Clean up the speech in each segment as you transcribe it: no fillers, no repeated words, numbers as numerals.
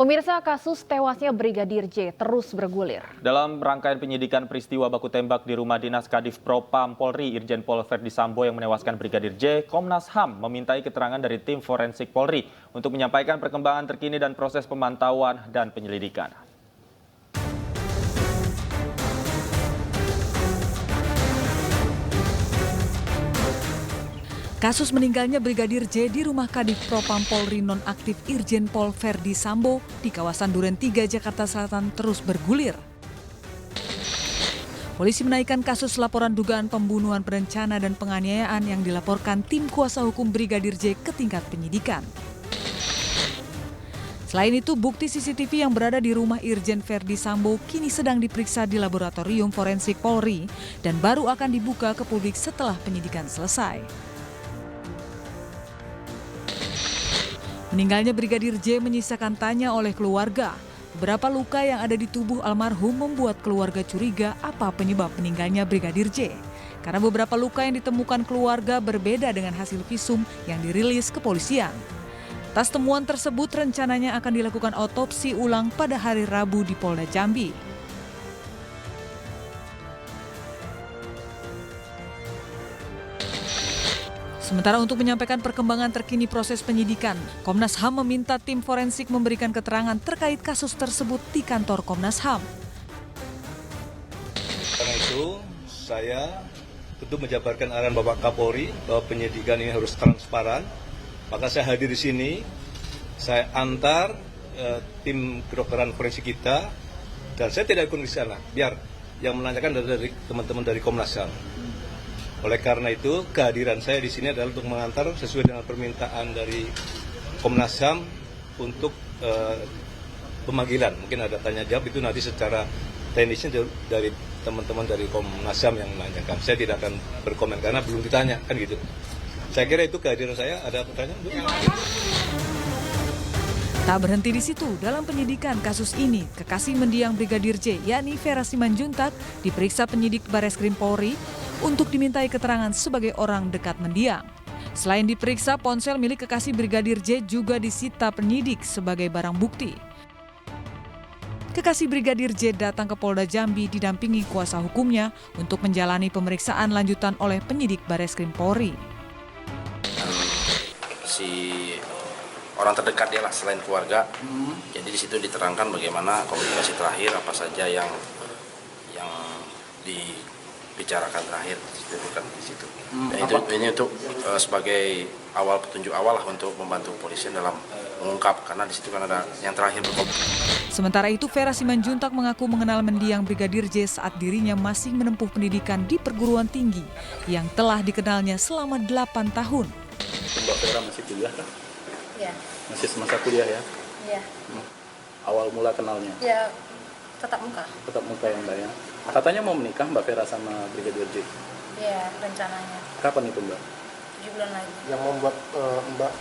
Pemirsa, kasus tewasnya Brigadir J terus bergulir. Dalam rangkaian penyidikan peristiwa baku tembak di rumah dinas Kadif Propam Polri, Irjen Pol Verdi Sambo yang menewaskan Brigadir J, Komnas HAM memintai keterangan dari tim forensik Polri untuk menyampaikan perkembangan terkini dan proses pemantauan dan penyelidikan. Kasus meninggalnya Brigadir J di rumah Kadif Propam Polri nonaktif Irjen Pol Verdi Sambo di kawasan Duren 3, Jakarta Selatan terus bergulir. Polisi menaikkan kasus laporan dugaan pembunuhan berencana dan penganiayaan yang dilaporkan tim kuasa hukum Brigadir J ke tingkat penyidikan. Selain itu, bukti CCTV yang berada di rumah Irjen Verdi Sambo kini sedang diperiksa di Laboratorium Forensik Polri dan baru akan dibuka ke publik setelah penyidikan selesai. Meninggalnya Brigadir J menyisakan tanya oleh keluarga. Beberapa luka yang ada di tubuh almarhum membuat keluarga curiga apa penyebab meninggalnya Brigadir J. Karena beberapa luka yang ditemukan keluarga berbeda dengan hasil visum yang dirilis kepolisian. Atas temuan tersebut rencananya akan dilakukan otopsi ulang pada hari Rabu di Polda Jambi. Sementara untuk menyampaikan perkembangan terkini proses penyidikan, Komnas HAM meminta tim forensik memberikan keterangan terkait kasus tersebut di kantor Komnas HAM. Karena itu, saya tentu menjabarkan arahan Bapak Kapolri bahwa penyidikan ini harus transparan. Maka saya hadir di sini, saya antar tim kedokteran forensik kita, dan saya tidak ikut di sana, biar yang menanyakan dari teman-teman dari Komnas HAM. Oleh karena itu, kehadiran saya di sini adalah untuk mengantar sesuai dengan permintaan dari Komnas HAM untuk pemanggilan. Mungkin ada tanya jawab, itu nanti secara teknisnya dari teman-teman dari Komnas HAM yang menanyakan. Saya tidak akan berkomentar karena belum ditanya, kan gitu. Saya kira itu kehadiran saya. Ada pertanyaan? Tak berhenti di situ, dalam penyidikan kasus ini, kekasih mendiang Brigadir J, yakni Vera Simanjuntak, diperiksa penyidik Bareskrim Polri untuk dimintai keterangan sebagai orang dekat mendiang. Selain diperiksa, ponsel milik kekasih Brigadir J juga disita penyidik sebagai barang bukti. Kekasih Brigadir J datang ke Polda Jambi didampingi kuasa hukumnya untuk menjalani pemeriksaan lanjutan oleh penyidik Bareskrim Polri. Si orang terdekat dia lah selain keluarga. Jadi di situ diterangkan bagaimana komunikasi terakhir apa saja yang dibicarakan terakhir disebutkan di situ. Ini untuk sebagai petunjuk awal lah untuk membantu polisi dalam mengungkap, karena di situ kan ada yang terakhir berkomunikasi. Sementara itu, Vera Simanjuntak mengaku mengenal mendiang Brigadir J saat dirinya masih menempuh pendidikan di perguruan tinggi yang telah dikenalnya selama 8 tahun. Mbak Vera masih kuliah kan? Ya. Masih semasa kuliah ya? Iya. Awal mula kenalnya? Ya, tetap muka. Tetap muka ya Mbak ya? Katanya mau menikah Mbak Vera sama Brigadir J? Iya, rencananya. Kapan itu Mbak? 7 bulan lagi. Yang membuat Mbak...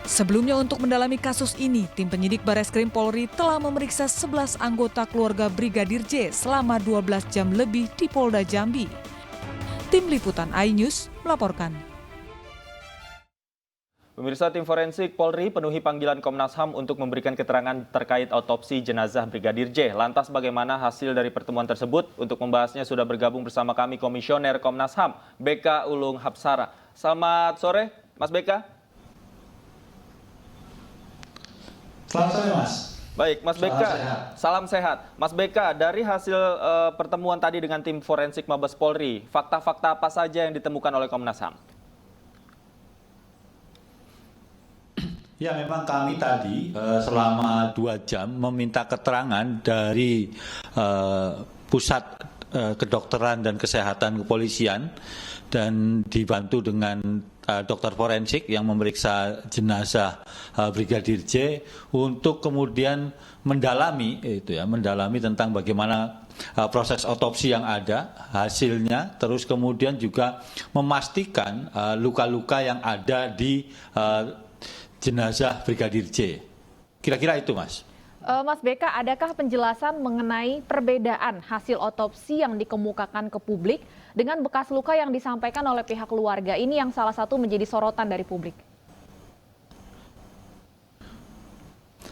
Sebelumnya untuk mendalami kasus ini, tim penyidik Bareskrim Polri telah memeriksa 11 anggota keluarga Brigadir J selama 12 jam lebih di Polda Jambi. Tim Liputan iNews melaporkan. Pemirsa, tim forensik Polri penuhi panggilan Komnas HAM untuk memberikan keterangan terkait otopsi jenazah Brigadir J. Lantas bagaimana hasil dari pertemuan tersebut? Untuk membahasnya sudah bergabung bersama kami Komisioner Komnas HAM, BK Ulung Hapsara. Selamat sore, Mas BK. Selamat sore, Mas. Baik, Mas BK, salam sehat. Mas BK, dari hasil pertemuan tadi dengan tim forensik Mabes Polri, fakta-fakta apa saja yang ditemukan oleh Komnas HAM? Ya, memang kami tadi selama 2 jam meminta keterangan dari Pusat Kedokteran dan Kesehatan Kepolisian dan dibantu dengan dokter forensik yang memeriksa jenazah Brigadir J untuk kemudian mendalami tentang bagaimana proses otopsi yang ada, hasilnya, terus kemudian juga memastikan luka-luka yang ada di jenazah Brigadir J. Kira-kira itu, Mas. Mas BK, adakah penjelasan mengenai perbedaan hasil otopsi yang dikemukakan ke publik dengan bekas luka yang disampaikan oleh pihak keluarga ini yang salah satu menjadi sorotan dari publik?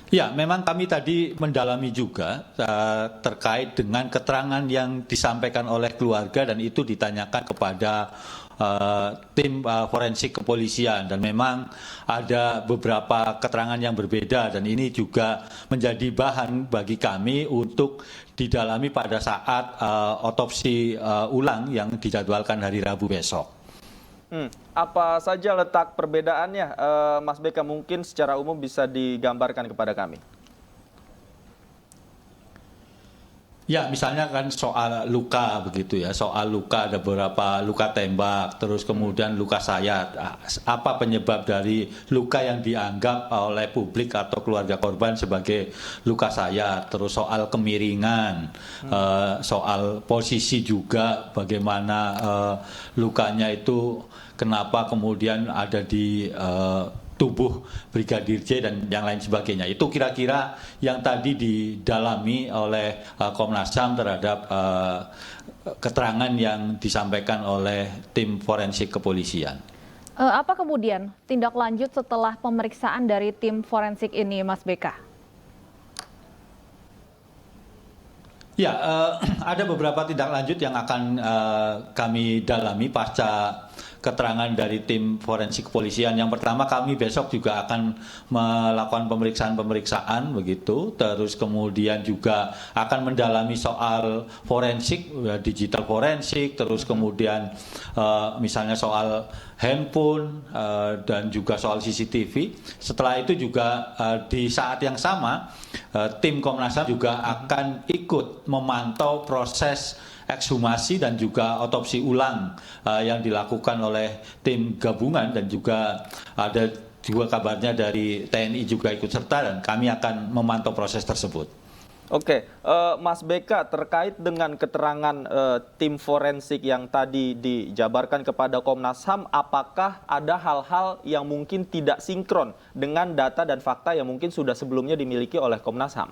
Ya, memang kami tadi mendalami juga terkait dengan keterangan yang disampaikan oleh keluarga dan itu ditanyakan kepada tim forensik kepolisian dan memang ada beberapa keterangan yang berbeda dan ini juga menjadi bahan bagi kami untuk didalami pada saat otopsi ulang yang dijadwalkan hari Rabu besok. Apa saja letak perbedaannya, Mas Beka, mungkin secara umum bisa digambarkan kepada kami? Ya, misalnya kan soal luka begitu ya, soal luka ada beberapa luka tembak, terus kemudian luka sayat. Apa penyebab dari luka yang dianggap oleh publik atau keluarga korban sebagai luka sayat, terus soal kemiringan, soal posisi juga bagaimana lukanya itu kenapa kemudian ada di tubuh Brigadir J dan yang lain sebagainya. Itu kira-kira yang tadi didalami oleh Komnas HAM terhadap keterangan yang disampaikan oleh tim forensik kepolisian. Apa kemudian tindak lanjut setelah pemeriksaan dari tim forensik ini, Mas Beka? Ya, ada beberapa tindak lanjut yang akan kami dalami pasca keterangan dari tim forensik kepolisian. Yang pertama, kami besok juga akan melakukan pemeriksaan begitu, terus kemudian juga akan mendalami soal forensik, digital forensik, terus kemudian misalnya soal handphone dan juga soal CCTV. Setelah itu juga di saat yang sama tim Komnas HAM juga akan ikut memantau proses ekshumasi dan juga otopsi ulang yang dilakukan oleh tim gabungan dan juga ada juga kabarnya dari TNI juga ikut serta dan kami akan memantau proses tersebut. Oke, Mas Beka, terkait dengan keterangan tim forensik yang tadi dijabarkan kepada Komnas HAM, apakah ada hal-hal yang mungkin tidak sinkron dengan data dan fakta yang mungkin sudah sebelumnya dimiliki oleh Komnas HAM?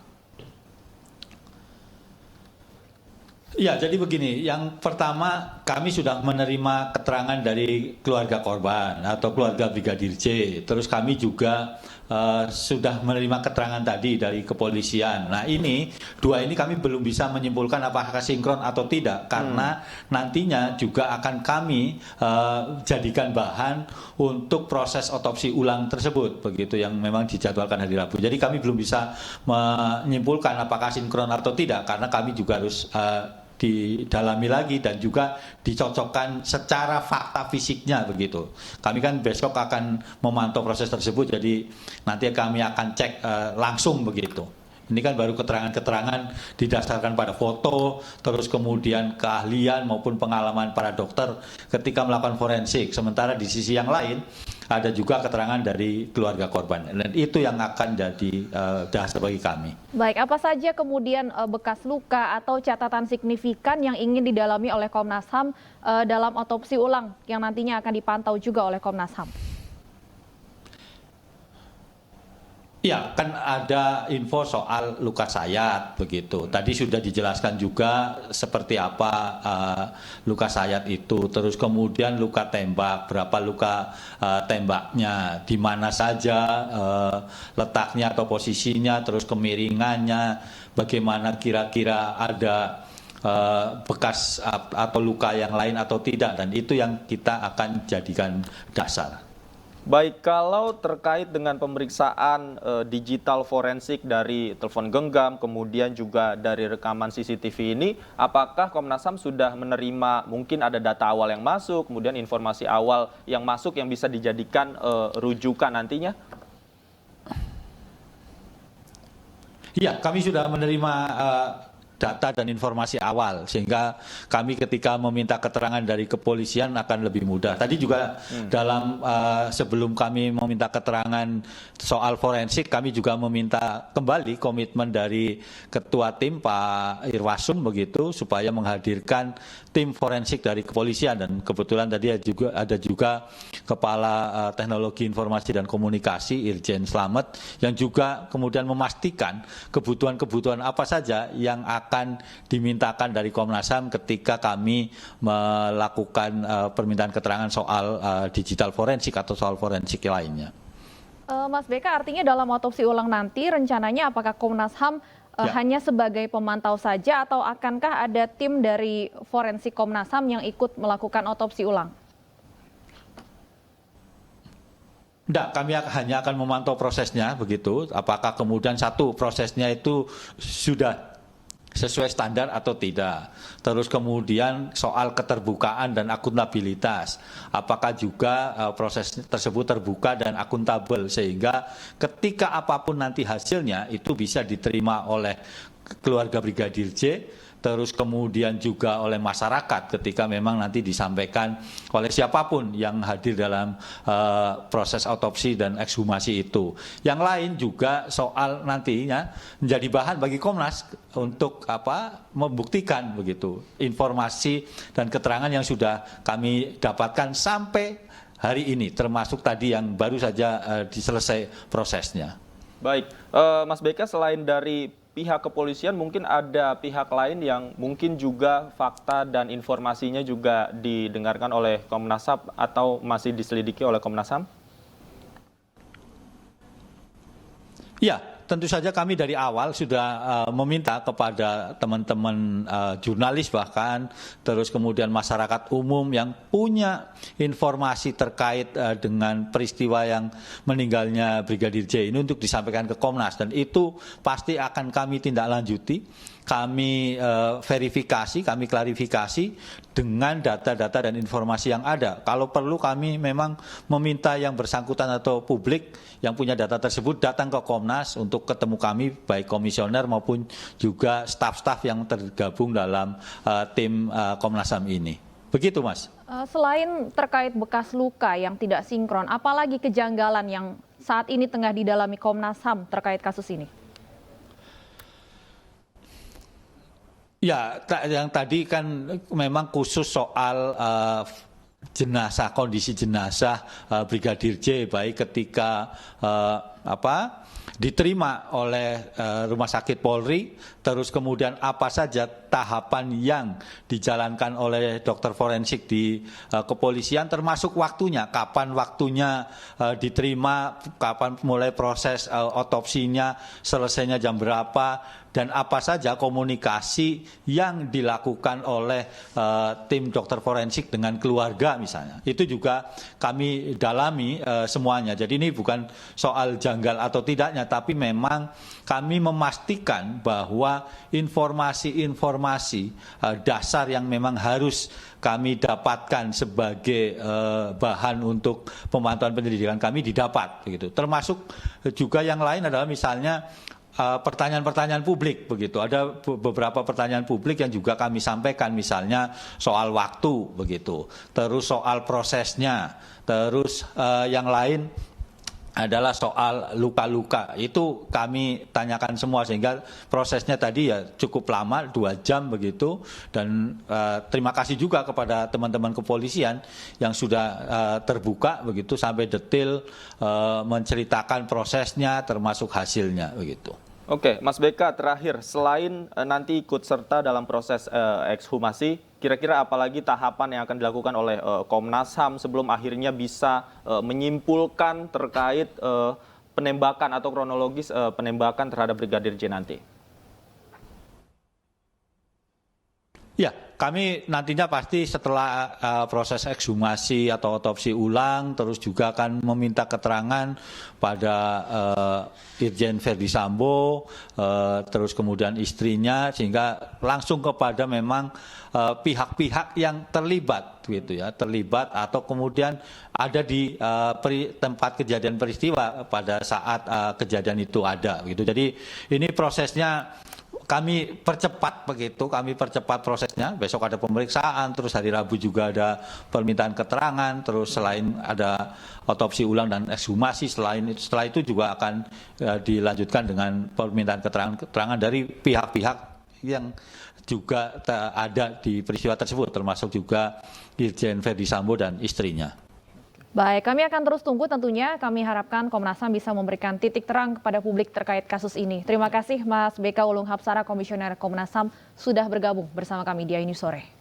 Ya, jadi begini, yang pertama kami sudah menerima keterangan dari keluarga korban atau keluarga Brigadir J. Terus kami juga sudah menerima keterangan tadi dari kepolisian. Nah dua ini kami belum bisa menyimpulkan apakah sinkron atau tidak. Karena nantinya juga akan kami jadikan bahan untuk proses otopsi ulang tersebut. Begitu yang memang dijadwalkan hari Rabu. Jadi kami belum bisa menyimpulkan apakah sinkron atau tidak. Karena kami juga harus didalami lagi dan juga dicocokkan secara fakta fisiknya begitu. Kami kan besok akan memantau proses tersebut, jadi nanti kami akan cek langsung begitu. Ini kan baru keterangan-keterangan didasarkan pada foto, terus kemudian keahlian maupun pengalaman para dokter ketika melakukan forensik. Sementara di sisi yang lain ada juga keterangan dari keluarga korban. Dan itu yang akan jadi dasar bagi kami. Baik, apa saja kemudian bekas luka atau catatan signifikan yang ingin didalami oleh Komnas HAM dalam otopsi ulang yang nantinya akan dipantau juga oleh Komnas HAM? Ya, kan ada info soal luka sayat begitu. Tadi sudah dijelaskan juga seperti apa luka sayat itu. Terus kemudian luka tembak, berapa luka tembaknya, di mana saja letaknya atau posisinya, terus kemiringannya, bagaimana kira-kira ada bekas atau luka yang lain atau tidak. Dan itu yang kita akan jadikan dasar. Baik, kalau terkait dengan pemeriksaan digital forensik dari telepon genggam, kemudian juga dari rekaman CCTV ini, apakah Komnas HAM sudah menerima mungkin ada data awal yang masuk, kemudian informasi awal yang masuk yang bisa dijadikan rujukan nantinya? Iya, kami sudah menerima data dan informasi awal sehingga kami ketika meminta keterangan dari kepolisian akan lebih mudah. Tadi juga dalam sebelum kami meminta keterangan soal forensik, kami juga meminta kembali komitmen dari ketua tim Pak Irwasum begitu supaya menghadirkan tim forensik dari kepolisian dan kebetulan tadi ada juga kepala teknologi informasi dan komunikasi Irjen Slamet yang juga kemudian memastikan kebutuhan-kebutuhan apa saja yang akan dimintakan dari Komnas HAM ketika kami melakukan permintaan keterangan soal digital forensik atau soal forensik lainnya. Mas Beka, artinya dalam otopsi ulang nanti rencananya apakah Komnas HAM hanya sebagai pemantau saja atau akankah ada tim dari forensik Komnas HAM yang ikut melakukan otopsi ulang? Tidak, kami hanya akan memantau prosesnya begitu. Apakah kemudian satu prosesnya itu sudah sesuai standar atau tidak. Terus kemudian soal keterbukaan dan akuntabilitas. Apakah juga proses tersebut terbuka dan akuntabel sehingga ketika apapun nanti hasilnya itu bisa diterima oleh keluarga Brigadir J, terus kemudian juga oleh masyarakat ketika memang nanti disampaikan oleh siapapun yang hadir dalam proses otopsi dan ekshumasi itu. Yang lain juga soal nantinya menjadi bahan bagi Komnas untuk membuktikan begitu informasi dan keterangan yang sudah kami dapatkan sampai hari ini, termasuk tadi yang baru saja diselesai prosesnya. Baik, Mas Beka, selain dari pihak kepolisian mungkin ada pihak lain yang mungkin juga fakta dan informasinya juga didengarkan oleh Komnas HAM atau masih diselidiki oleh Komnas HAM? Ya, tentu saja kami dari awal sudah meminta kepada teman-teman jurnalis bahkan, terus kemudian masyarakat umum yang punya informasi terkait dengan peristiwa yang meninggalnya Brigadir J ini untuk disampaikan ke Komnas, dan itu pasti akan kami tindak lanjuti. Kami verifikasi, kami klarifikasi dengan data-data dan informasi yang ada. Kalau perlu kami memang meminta yang bersangkutan atau publik yang punya data tersebut datang ke Komnas untuk ketemu kami, baik komisioner maupun juga staf-staf yang tergabung dalam tim Komnas HAM ini. Begitu, Mas. Selain terkait bekas luka yang tidak sinkron, apalagi kejanggalan yang saat ini tengah didalami Komnas HAM terkait kasus ini? Ya, yang tadi kan memang khusus soal jenazah, kondisi jenazah Brigadir J, baik ketika diterima oleh Rumah Sakit Polri, terus kemudian apa saja tahapan yang dijalankan oleh dokter forensik di kepolisian, termasuk waktunya, kapan waktunya diterima, kapan mulai proses otopsinya, selesainya jam berapa, dan apa saja komunikasi yang dilakukan oleh tim dokter forensik dengan keluarga misalnya. Itu juga kami dalami semuanya. Jadi ini bukan soal janggal atau tidaknya, tapi memang kami memastikan bahwa informasi-informasi dasar yang memang harus kami dapatkan sebagai bahan untuk pemantauan penyelidikan kami didapat, begitu. Termasuk juga yang lain adalah misalnya pertanyaan-pertanyaan publik, begitu. Ada beberapa pertanyaan publik yang juga kami sampaikan, misalnya soal waktu, begitu. Terus soal prosesnya, terus yang lain adalah soal luka-luka. Itu kami tanyakan semua sehingga prosesnya tadi ya cukup lama, 2 jam begitu. Dan terima kasih juga kepada teman-teman kepolisian yang sudah terbuka begitu sampai detail menceritakan prosesnya termasuk hasilnya begitu. Oke, Mas Beka, terakhir, selain nanti ikut serta dalam proses ekshumasi, kira-kira apalagi tahapan yang akan dilakukan oleh Komnas HAM sebelum akhirnya bisa menyimpulkan terkait penembakan atau kronologis penembakan terhadap Brigadir J nanti? Ya, kami nantinya pasti setelah proses ekshumasi atau otopsi ulang, terus juga akan meminta keterangan pada Irjen Verdi Sambo, terus kemudian istrinya, sehingga langsung kepada memang pihak-pihak yang terlibat, gitu ya, terlibat atau kemudian ada di tempat kejadian peristiwa pada saat kejadian itu ada, gitu. Jadi ini prosesnya kami percepat begitu, kami percepat prosesnya. Besok ada pemeriksaan, terus hari Rabu juga ada permintaan keterangan, terus selain ada otopsi ulang dan ekshumasi, setelah itu juga akan dilanjutkan dengan permintaan keterangan dari pihak-pihak yang juga ada di peristiwa tersebut, termasuk juga Irjen Verdi Sambo dan istrinya. Baik, kami akan terus tunggu tentunya. Kami harapkan Komnas HAM bisa memberikan titik terang kepada publik terkait kasus ini. Terima kasih Mas Beka Ulung Hapsara, Komisioner Komnas HAM, sudah bergabung bersama kami di iNews Sore.